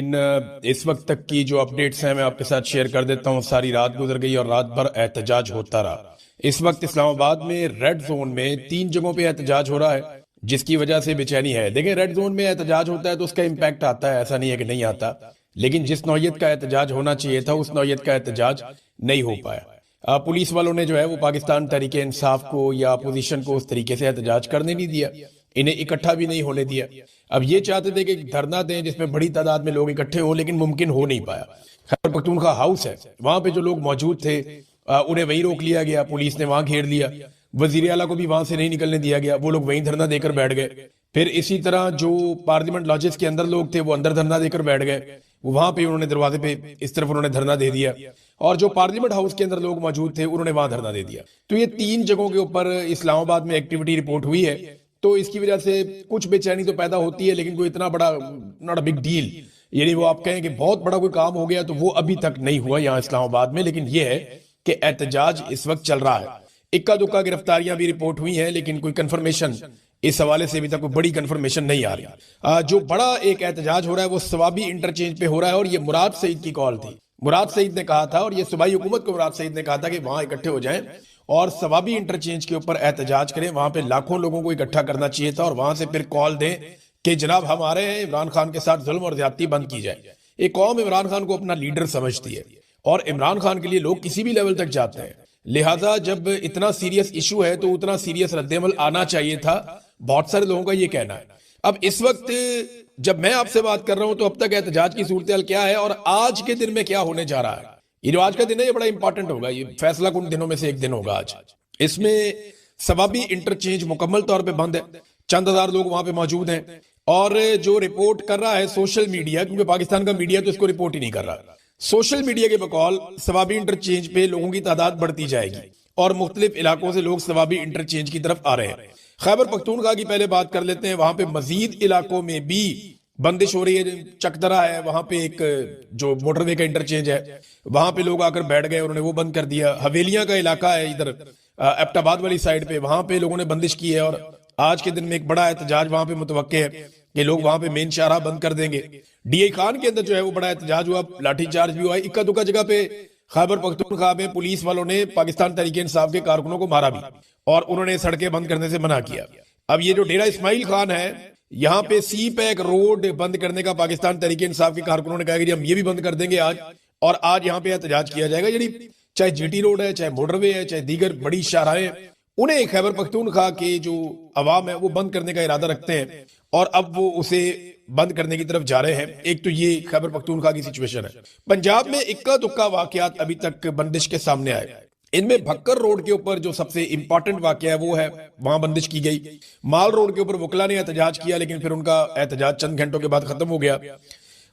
इस वक्त तक की जो अपडेट्स हैं मैं आपके साथ शेयर कर देता हूं। सारी रात गुजर गई और रात भर एहतजाज होता रहा। इस वक्त इस्लामाबाद में रेड जोन में 3 जगहों पे एहतजाज हो रहा है, जिसकी वजह से बेचैनी है। देखें, रेड जोन में एहतजाज होता है तो उसका इम्पैक्ट आता है, ऐसा नहीं है कि नहीं आता, लेकिन जिस नौयत का एहतजाज होना चाहिए था उस नौयत का एहतजाज नहीं हो पाया। पुलिस वालों ने जो है वो पाकिस्तान तहरीक इंसाफ को या अपोजिशन को उस तरीके से एहतजाज करने नहीं दिया, इन्हें इकट्ठा भी नहीं होने दिया। अब ये चाहते थे कि धरना दें जिसमें बड़ी तादाद में लोग इकट्ठे हो, लेकिन मुमकिन हो नहीं पाया। खैबर पख्तूनख्वा हाउस है, वहां पे जो लोग मौजूद थे उन्हें वहीं रोक लिया गया, पुलिस ने वहां घेर लिया। वजीर आला को भी वहां से नहीं निकलने दिया गया, वो लोग वहीं धरना देकर बैठ गए। फिर इसी तरह जो पार्लियामेंट लॉजेस के अंदर लोग थे वो अंदर धरना देकर बैठ गए, वहां पे उन्होंने दरवाजे पे इस तरफ उन्होंने धरना दे दिया, और जो पार्लियामेंट हाउस के अंदर लोग मौजूद थे उन्होंने वहां धरना दे दिया। तो ये 3 जगहों के ऊपर इस्लामाबाद में एक्टिविटी रिपोर्ट हुई है। तो इसकी वजह से कुछ बेचैनी तो पैदा होती है, लेकिन कोई इतना बड़ा नॉट अ बिग डील, यानी वो आप कहें कि बहुत बड़ा कोई काम हो गया तो वो अभी तक नहीं हुआ यहाँ इस्लामाबाद में। लेकिन ये है कि एहतजाज इस वक्त चल रहा है। इक्का दुक्का गिरफ्तारियां भी रिपोर्ट हुई हैं, लेकिन कोई कंफर्मेशन इस हवाले से अभी तक कोई बड़ी कंफर्मेशन नहीं आ रही। जो बड़ा एक एहतजाज हो रहा है वो सवाबी इंटरचेंज पे हो रहा है, और ये मुराद सईद की कॉल थी। मुराद सईद ने कहा था, और ये सूबाई हुकूमत को मुराद सईद ने कहा था कि वहां इकट्ठे हो जाएं और सवाबी इंटरचेंज के ऊपर एहतजाज करें। वहां पे लाखों लोगों को इकट्ठा करना चाहिए था, और वहां से फिर कॉल दें कि जनाब हम आ रहे हैं, इमरान खान के साथ जुल्म और ज्यादती बंद की जाए। एक कौम इमरान खान को अपना लीडर समझती है, और इमरान खान के लिए लोग किसी भी लेवल तक जाते हैं। लिहाजा जब इतना सीरियस इशू है तो उतना सीरियस रद्देमल आना चाहिए था, बहुत सारे लोगों का ये कहना है। अब इस वक्त जब मैं आपसे बात कर रहा हूं तो अब तक एहतजाज की सूरत क्या है और आज के दिन में क्या होने जा रहा है। ये जो आज का दिन है ये बड़ा इंपॉर्टेंट होगा, ये फैसला कुन दिनों में से एक दिन होगा आज। इसमें सवाबी इंटरचेंज मुकम्मल तौर पे बंद है, चंद हजार लोग वहां पे मौजूद हैं, और जो रिपोर्ट कर रहा है सोशल मीडिया, क्योंकि पाकिस्तान का मीडिया तो इसको रिपोर्ट ही नहीं कर रहा, सोशल मीडिया के बकौल सवाबी इंटरचेंज पे लोगों की तादाद बढ़ती जाएगी और मुख्तलिफ इलाकों से लोग सवाबी इंटरचेंज की तरफ आ रहे हैं। खैबर पख्तूनख्वा की पहले बात कर लेते हैं। वहां पे मजीद इलाकों में भी बंदिश हो रही है। चकदरा है, वहां पे एक जो मोटरवे का इंटरचेंज है, वहां पे लोग आकर बैठ गए, उन्होंने वो बंद कर दिया। हवेलियां का इलाका है इधर एबटाबाद वाली साइड पे, वहां पे लोगों ने बंदिश की है, और आज के दिन में एक बड़ा एहतजाज वहां पे मुतवक्के है कि लोग वहां पे मेन शाहराह बंद कर देंगे। डीआई खान के अंदर जो है वो बड़ा एहतजाज हुआ, लाठीचार्ज भी हुआ। इक्का दुक्का जगह पे खैबर पख्तूनख्वा में पुलिस वालों ने पाकिस्तान तहरीक इंसाफ के कारकुनों को मारा भी, और उन्होंने सड़कें बंद करने से मना किया। अब ये जो डेरा इस्माइल खान है, यहाँ पे सी पैक रोड बंद करने का पाकिस्तान तहरीक इंसाफ के कारकुनों ने कहा कि हम ये भी बंद कर देंगे आज, और आज यहाँ पे एहतजाज किया जाएगा। यानी चाहे जीटी रोड है, चाहे मोटरवे है, चाहे दीगर बड़ी शाहराहें, उन्हें खैबर पख्तूनख्वा के जो अवाम है वो बंद करने का इरादा रखते हैं, और अब वो उसे बंद करने की तरफ जा रहे हैं। एक तो ये खैबर पख्तूनख्वा की सिचुएशन है। पंजाब में इक्का दुक्का वाकयात अभी तक बंदिश के सामने आए। इनमें भक्कर रोड के ऊपर जो सबसे इंपॉर्टेंट वाकया है वो है, वहां बंदिश की गई। माल रोड के ऊपर वकला ने एहतजाज किया, लेकिन फिर उनका एहतजाज चंद घंटों के बाद खत्म हो गया।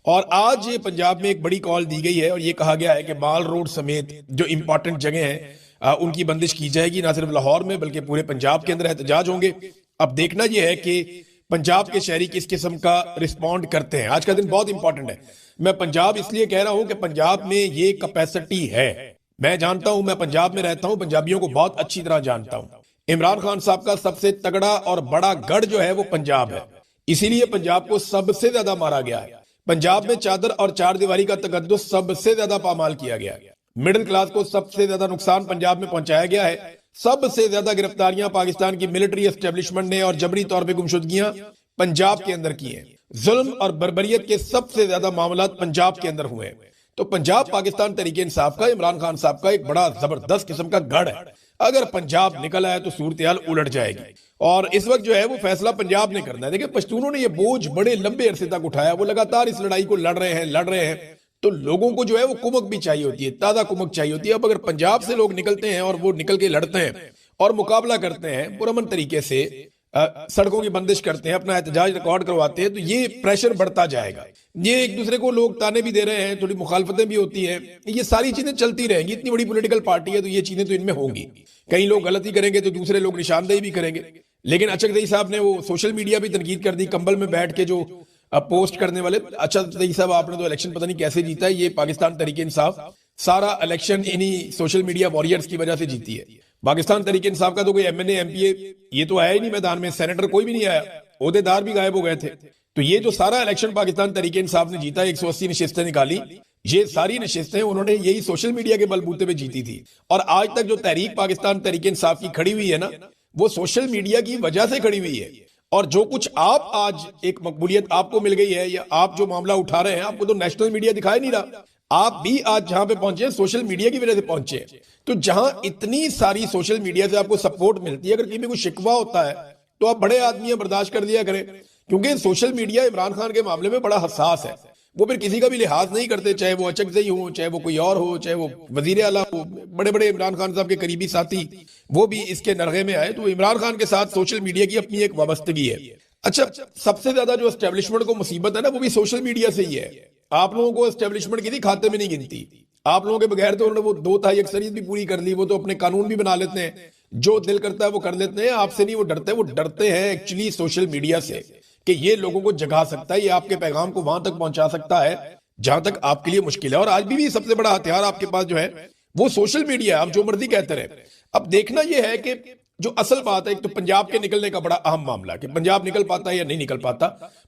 और आज पंजाब में एक बड़ी कॉल दी गई है, और ये कहा गया है कि माल रोड समेत जो इंपॉर्टेंट जगह हैं उनकी बंदिश की जाएगी। ना सिर्फ लाहौर में बल्कि पूरे पंजाब के अंदर एहतजाज होंगे। अब देखना यह है कि पंजाब के शहरी किस किस्म का रिस्पॉन्ड करते हैं। आज का दिन बहुत इंपॉर्टेंट है। मैं पंजाब इसलिए कह रहा हूं कि पंजाब में ये कैपेसिटी है। मैं जानता हूं, मैं पंजाब में रहता हूं, पंजाबियों को बहुत अच्छी तरह जानता हूं। इमरान खान साहब का सबसे तगड़ा और बड़ा गढ़ जो है वो पंजाब है, इसीलिए पंजाब को सबसे ज्यादा मारा गया है। पंजाब में चादर और चार दीवारी का तकद्दुस सबसे ज्यादा पामाल किया गया है। मिडिल क्लास को सबसे ज्यादा नुकसान पंजाब में पहुंचाया गया है। सबसे ज्यादा गिरफ्तारियां पाकिस्तान की मिलिट्री एस्टेब्लिशमेंट ने और जबरी तौर पे गुमशुदगियां पंजाब के अंदर की हैं। जुल्म और बर्बरियत के सबसे ज्यादा मामला पंजाब के अंदर हुए हैं। तो पंजाब पाकिस्तान तहरीक इंसाफ का, इमरान खान साहब का एक बड़ा जबरदस्त किस्म का गढ़ है। अगर पंजाब निकल आया तो सूरत हाल उलट जाएगी, और इस वक्त जो है वो फैसला पंजाब ने करना है। देखिए, पश्तूनों ने ये बोझ बड़े लंबे अरसे तक उठाया, वो लगातार इस लड़ाई को लड़ रहे हैं। तो लोगों को जो है वो कुमक भी चाहिए होती है, ताजा कुमक चाहिए होती है। अब अगर पंजाब से लोग निकलते हैं और वो निकल के लड़ते हैं और मुकाबला करते हैं पुरअमन तरीके से, सड़कों की बंदिश करते हैं, अपना एहतजाज रिकॉर्ड करवाते हैं, तो ये प्रेशर बढ़ता जाएगा। ये एक दूसरे को लोग ताने भी दे रहे हैं, थोड़ी मुखालफतें भी होती हैं, ये सारी चीजें चलती रहेंगी। इतनी बड़ी पॉलिटिकल पार्टी है तो ये चीजें तो इनमें होंगी। कई लोग गलती करेंगे तो दूसरे लोग निशानदेही भी करेंगे। लेकिन अचकदई साहब ने वो सोशल मीडिया भी तनकीद कर दी, कंबल में बैठ के जो पोस्ट करने वाले। अच्छा दई साहब, आपने तो इलेक्शन पता नहीं कैसे जीता है। ये पाकिस्तान तहरीक इंसाफ सारा इलेक्शन इन्हीं सोशल मीडिया वॉरियर्स की वजह से जीती है। पाकिस्तान तहरीक इंसाफ का तो कोई एमएनए एमपीए ये तो आया ही नहीं मैदान में, सेनेटर कोई भी नहीं आया, ओहदेदार भी गायब हो गए थे। तो ये जो सारा इलेक्शन पाकिस्तान तरीके इंसाफ ने जीता, 180 नशिस्तें निकाली, ये सारी नशिस्तें उन्होंने यही सोशल मीडिया के बलबूते पे जीती थी। और आज तक जो तहरीक पाकिस्तान तरीके इंसाफ की खड़ी हुई है ना, वो सोशल मीडिया की वजह से खड़ी हुई है। और जो कुछ आप आज एक मकबूलियत आपको मिल गई है, या आप जो मामला उठा रहे हैं, आपको तो नेशनल मीडिया दिखाई नहीं रहा। आप भी आज जहां पे पहुंचे हैं, सोशल मीडिया की वजह से पहुंचे हैं। तो जहां इतनी सारी सोशल मीडिया से आपको सपोर्ट मिलती है, अगर किसी में कोई शिकवा होता है तो आप बड़े आदमी हैं, बर्दाश्त कर दिया करें। क्योंकि सोशल मीडिया इमरान खान के मामले में बड़ा हसास है। वो फिर किसी का भी लिहाज नहीं करते, चाहे वो अचकज़ई हो, चाहे वो कोई और हो, चाहे वो वजीर आला हो। बड़े बड़े इमरान खान साहब के करीबी साथी वो भी इसके नरगे में आए। तो इमरान खान के साथ सोशल मीडिया की अपनी एक वाबस्तगी है। अच्छा, सबसे ज्यादा जो एस्टेब्लिशमेंट को मुसीबत है ना, वो भी सोशल मीडिया से ही है। आप लोगों को एस्टेब्लिशमेंट की खाते में नहीं गिनती। आप लोगों के बगैर तो उन्होंने वो 2/3 अक्सरियत भी पूरी कर ली। वो तो अपने कानून भी बना लेते हैं, जो दिल करता है वो कर लेते हैं। आपसे नहीं वो डरते हैं एक्चुअली सोशल मीडिया से, कि ये लोगों को जगा सकता है, ये आपके पैगाम को वहां तक पहुंचा सकता है जहां तक आपके लिए मुश्किल है। और आज भी सबसे बड़ा हथियार आपके पास जो है वो सोशल मीडिया है। आप जो मर्जी कहते रहे। अब देखना यह है कि जो असल बात है, एक तो पंजाब के निकलने का बड़ा अहम मामला, कि पंजाब निकल पाता है या नहीं निकल पाता।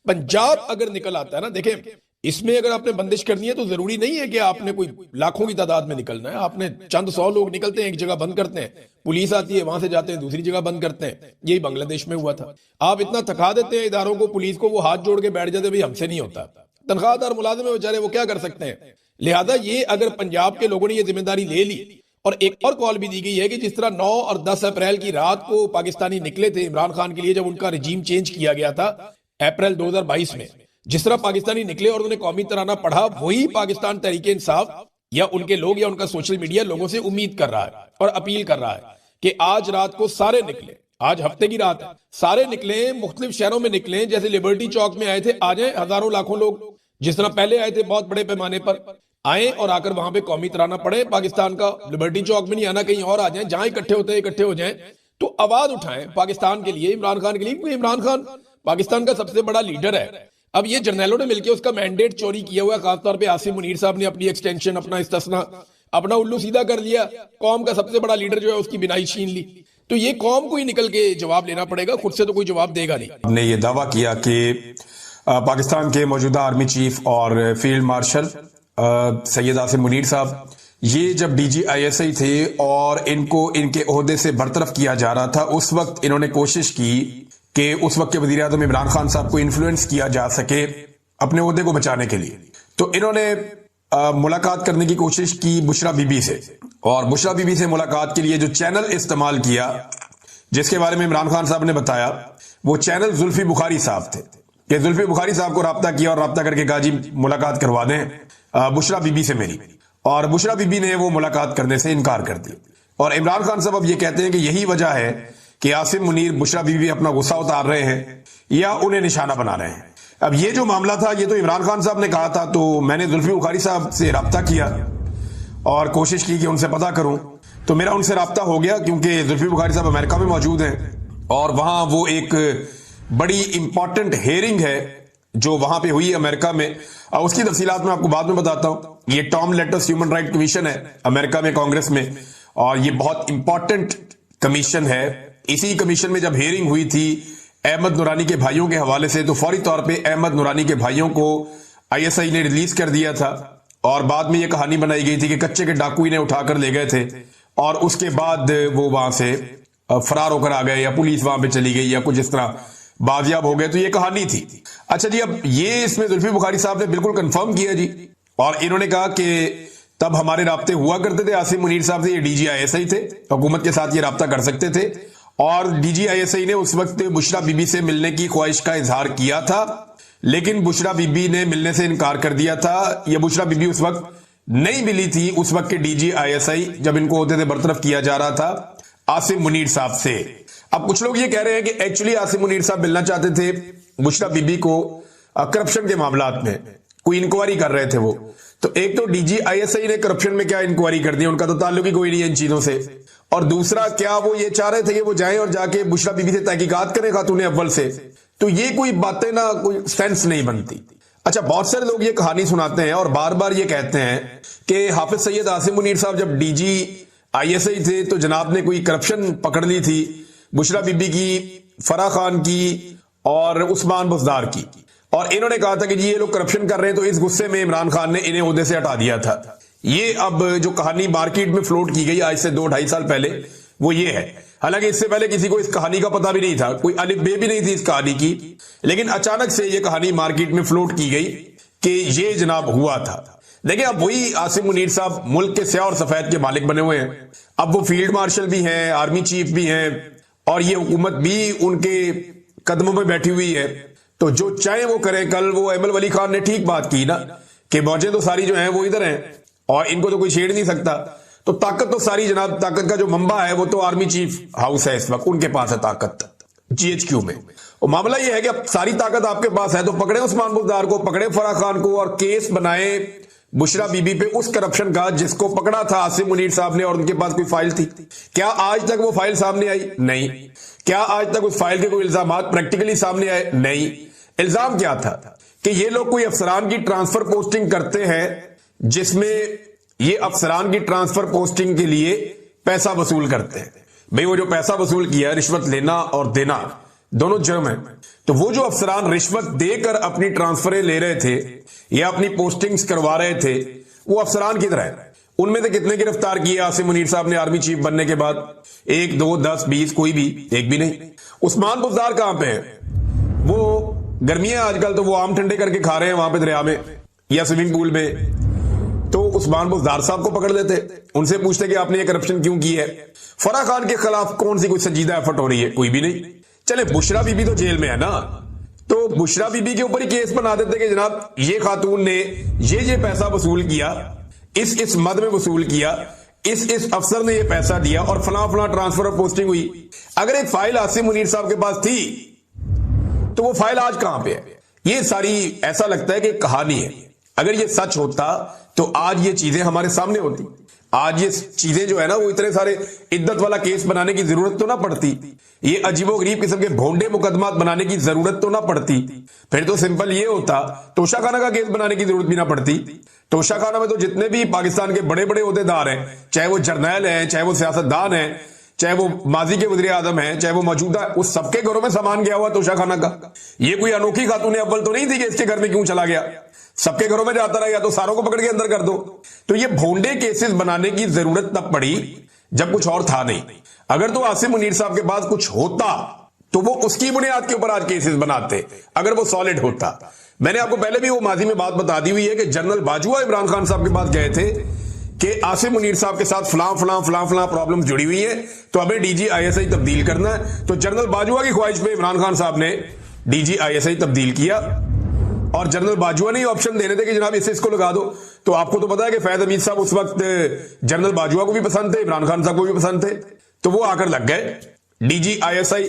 पंजाब अगर निकल आता है ना, देखें, इसमें अगर आपने बंदिश करनी है तो जरूरी नहीं है कि आपने कोई लाखों की तादाद में निकलना है। आपने चंद 100 लोग निकलते हैं, एक जगह बंद करते हैं, पुलिस आती है, वहां से जाते हैं दूसरी जगह बंद करते हैं। यही बांग्लादेश में हुआ था। आप इतना थका देते हैं इदारों को, पुलिस को, वो हाथ जोड़ के बैठ जाते, भाई हमसे नहीं होता। तनख्वाहदार मुलाजिम बेचारे, वो क्या कर सकते हैं। लिहाजा ये अगर पंजाब के लोगों ने ये जिम्मेदारी ले ली, और एक और कॉल भी दी गई है कि जिस तरह 9 और 10 अप्रैल की रात को पाकिस्तानी निकले थे इमरान खान के लिए, जब उनका रिजीम चेंज किया गया था अप्रैल 2022 में, जिस तरह पाकिस्तानी निकले और उन्होंने कौमी तराना पढ़ा, वही पाकिस्तान तहरीक इंसाफ या उनके लोग या उनका सोशल मीडिया लोगों से उम्मीद कर रहा है और अपील कर रहा है कि आज रात को सारे निकले। आज हफ्ते की रात है, सारे निकले, मुख्तलिफ शहरों में निकले। जैसे लिबर्टी चौक में आए थे, आ जाए हजारों लाखों लोग, जिस तरह पहले आए थे बहुत बड़े पैमाने पर, आए और आकर वहां पे कौमी तराना पढ़े पाकिस्तान का। लिबर्टी चौक में नहीं आना, कहीं और आ जाए, जहां इकट्ठे होते हैं इकट्ठे हो जाएं, तो आवाज उठाएं पाकिस्तान के लिए, इमरान खान के लिए। क्योंकि इमरान खान पाकिस्तान का सबसे बड़ा लीडर है। अब ये जर्नैलों ने मिलकर उसका मैंडेट चोरी किया हुआ है। खासतौर पे आसिम मुनीर साहब ने अपनी एक्सटेंशन, अपना इस्तिस्ना, अपना उल्लू सीधा कर लिया। कौम का सबसे बड़ा लीडर जो है उसकी बिनाई छीन ली। तो ये कौम को ही निकल के जवाब लेना पड़ेगा, खुद से तो कोई जवाब देगा नहीं। हमने ये दावा किया कि पाकिस्तान के मौजूदा आर्मी चीफ और फील्ड मार्शल सैयद आसिम मुनीर साहब, ये जब DGISI थे और इनको इनके ओहदे से बरतरफ किया जा रहा था, उस वक्त इन्होंने कोशिश की कि उस वक्त के वजीर आज़म इमरान खान साहब को इन्फ्लुएंस किया जा सके अपने ओहदे को बचाने के लिए। तो इन्होंने मुलाकात करने की कोशिश की बुशरा बीबी से, और बुशरा बीबी से मुलाकात के लिए जो चैनल इस्तेमाल किया, जिसके बारे में इमरान खान साहब ने बताया, वो चैनल जुल्फी बुखारी साहब थे। कि जुल्फी बुखारी साहब को राब्ता किया और राब्ता करके कहा, जी मुलाकात करवा दें बुशरा बीबी से मेरी, और बुशरा बीबी ने वो मुलाकात करने से इनकार कर दिया। और इमरान खान साहब अब ये कहते हैं कि यही वजह है कि आसिम मुनीर, बुशरा बीबी अपना गुस्सा उतार रहे हैं या उन्हें निशाना बना रहे हैं। अब ये जो मामला था, ये तो इमरान खान साहब ने कहा था, तो मैंने जुल्फी बुखारी साहब से राब्ता किया और कोशिश की कि उनसे पता करूं। तो मेरा उनसे राब्ता हो गया, क्योंकि जुल्फी बुखारी साहब अमेरिका में मौजूद हैं और वहां वो एक बड़ी इंपॉर्टेंट हेयरिंग है जो वहां पे हुई अमेरिका में। और उसकी तफसीलात मैं आपको बाद में बताता हूं। ये Tom Lantos human right commission है अमेरिका में, कांग्रेस में, और ये बहुत इंपॉर्टेंट कमीशन है। इसी कमीशन में जब हेयरिंग हुई थी अहमद नूरानी के भाइयों के हवाले से, तो फौरी तौर पे अहमद नूरानी के भाइयों को ISI ने रिलीज कर दिया था। और बाद में यह कहानी बनाई गई थी कि कच्चे के डाकू इन्हें उठाकर ले गए थे और उसके बाद वो वहां से फरार होकर आ गए, या पुलिस वहां पे चली गई, या कुछ इस तरह बाजियाब हो गए। तो ये कहानी थी। अच्छा जी, अब ये इसमें जुल्फी बुखारी साहब ने बिल्कुल कंफर्म किया जी, और इन्होंने कहा कि तब हमारे राब्ते हुआ करते थे आसिम मुनीर साहब से, ये DGISI थे, हुकूमत के साथ ये राब्ता कर सकते थे। और DGISI ने उस वक्त बुशरा बीबी से मिलने की ख्वाहिश का इजहार किया था, लेकिन बुशरा बीबी ने मिलने से इनकार कर दिया था। यह बुशरा बीबी उस वक्त नहीं मिली थी, उस वक्त के DGISI जब इनको ओहदे से बरतरफ किया जा रहा था आसिम मुनीर साहब से। अब कुछ लोग ये कह रहे हैं कि एक्चुअली आसिम मुनीर साहब मिलना चाहते थे बुशरा बीबी को करप्शन के मामलात में, कोई इंक्वायरी कर रहे थे वो। तो एक तो DGISI ने करप्शन में क्या इंक्वायरी कर दी, उनका तो ताल्लुक ही कोई नहीं है इन चीजों से। और दूसरा, क्या वो ये चाह रहे थे कि वो जाएं और जाके बुशरा बीबी से तहकीकात करें खातून अव्वल से? तो ये कोई बातें ना, कोई सेंस नहीं बनती। अच्छा, बहुत सारे लोग ये कहानी सुनाते हैं और बार बार ये कहते हैं कि हाफिज सैयद आसिम मुनीर साहब जब DGISI थे तो जनाब ने कोई करप्शन पकड़ ली थी बुशरा बीबी की, फराह खान की और उस्मान बुजदार की, और इन्होंने कहा था कि जी ये लोग करप्शन कर रहे हैं, तो इस गुस्से में इमरान खान ने इन्हें ओहदे से हटा दिया था। ये अब जो कहानी मार्केट में फ्लोट की गई आज से 2-2.5 साल पहले, वो ये है। हालांकि इससे पहले किसी को इस कहानी का पता भी नहीं था, कोई अलिफ बे भी नहीं थी इस कहानी की, लेकिन अचानक से ये कहानी मार्केट में फ्लोट की गई कि ये जनाब हुआ था। देखिए, अब वही आसिम मुनीर साहब मुल्क के स्याह और सफेद के मालिक बने हुए हैं। अब वो फील्ड मार्शल भी हैं, आर्मी चीफ भी हैं, और ये हुकूमत भी उनके कदमों में बैठी हुई है। तो जो चाहे वो करें। कल वो अहमद वली खान ने ठीक बात की ना कि मौजें तो सारी जो हैं वो इधर हैं और इनको तो कोई छेड़ नहीं सकता। तो ताकत तो सारी जनाब, ताकत का जो मंबा है वो तो आर्मी चीफ हाउस है, इस वक्त उनके पास है ताकत GHQ में। और मामला ये है कि अब सारी ताकत आपके पास है तो पकड़े उस्मान बुज़दार को, पकड़े फराह खान को और केस बनाए बुशरा बीबी पे उस करप्शन का जिसको पकड़ा था आसिम मुनीर साहब ने, और उनके पास कोई फाइल थी। क्या आज तक वो फाइल सामने आई? नहीं। क्या आज तक उस फाइल के कोई इल्जाम प्रैक्टिकली सामने आए? नहीं। इल्जाम क्या था कि ये लोग कोई अफसरान की ट्रांसफर पोस्टिंग करते हैं जिसमें ये अफसरान की ट्रांसफर पोस्टिंग के लिए पैसा वसूल करते हैं। भाई, वो जो पैसा वसूल किया, रिश्वत लेना और देना दोनों जुर्म है। तो वो जो अफसरान रिश्वत देकर अपनी ट्रांसफरें ले रहे थे या अपनी पोस्टिंग्स करवा रहे थे, वो अफसरान किधर है? उनमें से कितने गिरफ्तार किए आसिम मुनीर साहब ने आर्मी चीफ बनने के बाद? 1, 2, 10, 20? कोई भी, एक भी नहीं। उस्मान बुज़दार कहां पे है? वो गर्मियां आजकल तो वो आम ठंडे करके खा रहे हैं वहां पे दरिया में या स्विमिंग पूल में। तो उस्मान बुज़दार साहब को पकड़ लेते, उनसे पूछते कि आपने ये करप्शन क्यों की है। फराह खान के खिलाफ कौन सी कोई संजीदा एफर्ट हो रही है? कोई भी नहीं। चले, बुशरा बीबी तो जेल में है ना, तो बुशरा बीबी के ऊपर ही केस बना देते कि जनाब ये खातून ने ये पैसा वसूल किया, इस मद में वसूल किया, इस अफसर ने ये पैसा दिया और फलां फलां ट्रांसफर और पोस्टिंग हुई। अगर एक फाइल आसिम मुनीर साहब के पास थी तो वो फाइल आज कहां पे है? ये सारी ऐसा लगता है कि कहानी है। अगर ये सच होता तो आज ये चीजें हमारे सामने होती। आज ये चीजें जो है ना, वो इतने सारे इद्दत वाला केस बनाने की जरूरत तो ना पड़ती, ये अजीबोगरीब किस्म के भोंडे मुकदमात बनाने की जरूरत तो ना पड़ती। फिर तो सिंपल ये होता, तोशा खाना का केस बनाने की जरूरत भी ना पड़ती। तोशा खाना में तो जितने भी पाकिस्तान के बड़े बड़े ओहदेदार हैं, चाहे वो जर्नैल हैं, चाहे वो सियासतदान हैं, चाहे वो माजी के वज़ीर आज़म हैं, चाहे वो मौजूदा, उस सबके घरों में सामान गया हुआ तोशा खाना का। ये कोई अनोखी खातून अव्वल तो नहीं थी कि इसके घर में क्यों चला गया, सबके घरों में जाता रहा, या तो सारों को पकड़ के अंदर कर दो। तो ये भोंडे केसेस बनाने की जरूरत तब पड़ी जब कुछ और था नहीं। अगर तो आसिम मुनीर साहब के पास कुछ होता तो वो उसकी बुनियाद के ऊपर आज केसेस बनाते, अगर वो सॉलिड होता। मैंने आपको पहले भी वो माजी में बात बता दी हुई है कि जनरल बाजवा इमरान खान साहब के पास गए थे कि आसिम मुनीर साहब के साथ फलां प्रॉब्लम जुड़ी हुई है, तो हमें DG ISI तब्दील करना है। तो जनरल बाजवा की ख्वाहिश पे इमरान खान साहब ने DG ISI तब्दील किया और जनरल बाजवा ने ऑप्शन देने थे कि जनाब इसको लगा दो। तो आपको तो पता है कि फैज हमीद साहब उस वक्त जनरल बाजवा को भी पसंद थे, इमरान खान साहब को भी पसंद थे, तो वो आकर लग गए DG ISI।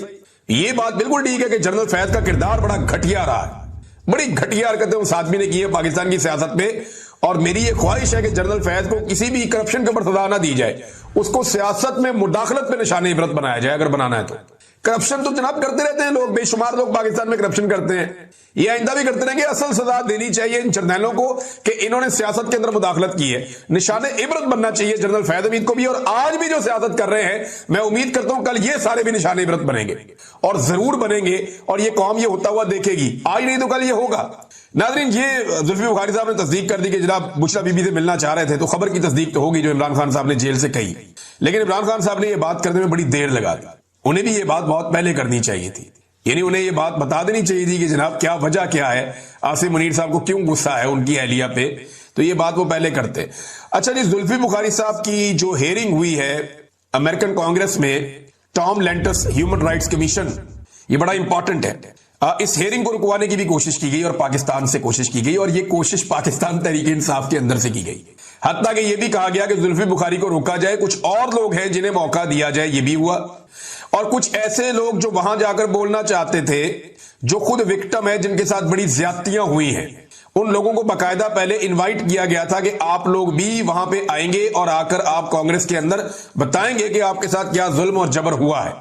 ये बात बिल्कुल ठीक है कि जनरल फैज का किरदार बड़ा घटिया रहा है, बड़ी घटिया हरकतें उस आदमी ने की है पाकिस्तान की सियासत में। और मेरी ये ख्वाहिश है कि जनरल फैज को किसी भी करप्शन के ऊपर सजा ना दी जाए, उसको सियासत में मुदाखलत पे निशाने इबरत बनाया जाए अगर बनाना है तो। करप्शन तो जनाब करते रहते हैं लोग, बेशुमार लोग पाकिस्तान में करप्शन करते हैं, ये आइंदा भी करते रहेंगे। असल सजा देनी चाहिए इन जर्नैलों को कि इन्होंने सियासत के अंदर मुदाखलत की है, निशाने इबरत बनना चाहिए जनरल फैज हमीद को भी। और आज भी जो सियासत कर रहे हैं, मैं उम्मीद करता हूं कल ये सारे भी निशाने इबरत बनेंगे और जरूर बनेंगे, और ये कौम ये होता हुआ देखेगी, आज नहीं तो कल ये होगा। नाज़रीन, ये जुल्फी बुखारी साहब ने तस्दीक कर दी कि जनाब बुशरा बीबी से मिलना चाह रहे थे, तो खबर की तस्दीक तो होगी जो इमरान खान साहब ने जेल से कही। लेकिन इमरान खान साहब ने यह बात करने में बड़ी देर लगा दी, उन्हें भी ये बात बहुत पहले करनी चाहिए थी। यानी उन्हें ये बात बता देनी चाहिए थी कि जनाब क्या वजह क्या है, आसिम मुनीर साहब को क्यों गुस्सा है उनकी अहलिया पे, तो ये बात वो पहले करते। अच्छा जी, जुल्फी बुखारी साहब की जो हेयरिंग हुई है अमेरिकन कांग्रेस में, टॉम लैंटस ह्यूमन राइट्स कमीशन, ये बड़ा इंपॉर्टेंट है। इस हेयरिंग को रुकवाने की भी कोशिश की गई और पाकिस्तान से कोशिश की गई, और ये कोशिश पाकिस्तान तहरीक इंसाफ के अंदर से की गई। हत्ता कि यह भी कहा गया कि जुल्फी बुखारी को रोका जाए, कुछ और लोग हैं जिन्हें मौका दिया जाए, ये भी हुआ। और कुछ ऐसे लोग जो वहां जाकर बोलना चाहते थे, जो खुद विक्टिम है, जिनके साथ बड़ी ज्यादतियां हुई हैं, उन लोगों को बाकायदा पहले इनवाइट किया गया था कि आप लोग भी वहां पे आएंगे और आकर आप कांग्रेस के अंदर बताएंगे कि आपके साथ क्या जुल्म और जबर हुआ है।